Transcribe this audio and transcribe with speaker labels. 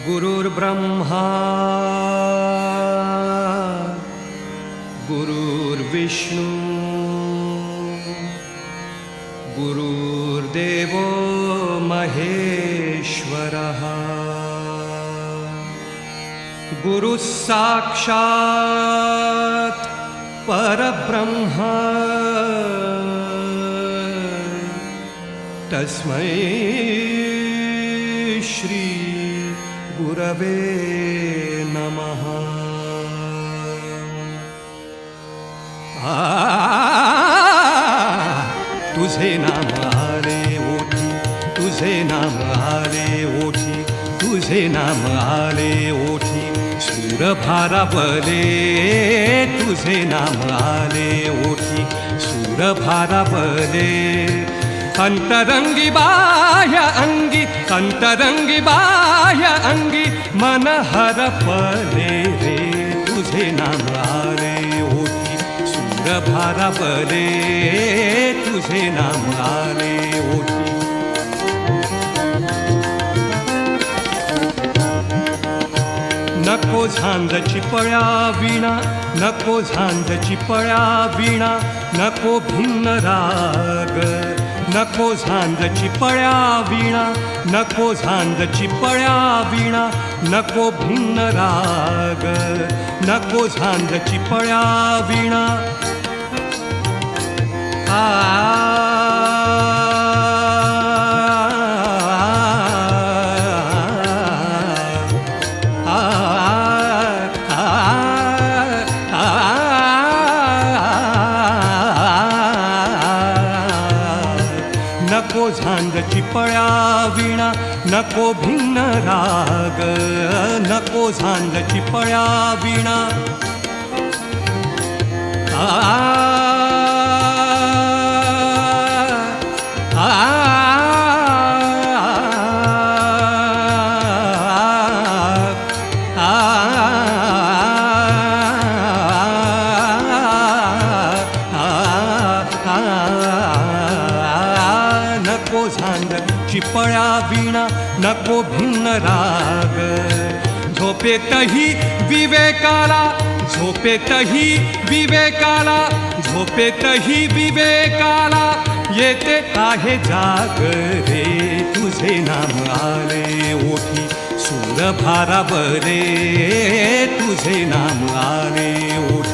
Speaker 1: गुरुर्ब्रह्मा गुरुर्विष्णू गुरुर्देवो महेश्वरः गुरुः साक्षात् परब्रह्म तस्मै श्री गुरवे नमः। तुझे नाम आले ओठी, तुझे नाम आले ओठी, तुझे नाम आले ओठी, सूर भारावले तुझे नाम आले ओठी, सूर भारावले अंतरंगी बाह्य अंगी, अंतरंगी बाह्य अंगी मन हरपले रे तुझे नाम आले ओठी, सूर भारावले तुझे नाम आले ओठी। नको झांजची पळ्या वीणा, नको झांजची पळ्या वीणा, नको भिन्न राग, नको झांजची पळ्या वीणा, नको झांजची पळ्या वीणा, नको भिन्न राग, नको झांजची पळ्या वीणा। नको झांजची पळ्या वीणा, नको भिन्न राग, नको झांजची पळ्या वीणा। नको झांजची पळ्या वीणा, नको भिन्न राग, झोपेतही विवेकाला, झोपेतही विवेकाला, झोपेतही विवेकाला येते आहे जाग रे तुझे नाम आले ओठी, सूर भारावले तुझे नाम आले ओठी।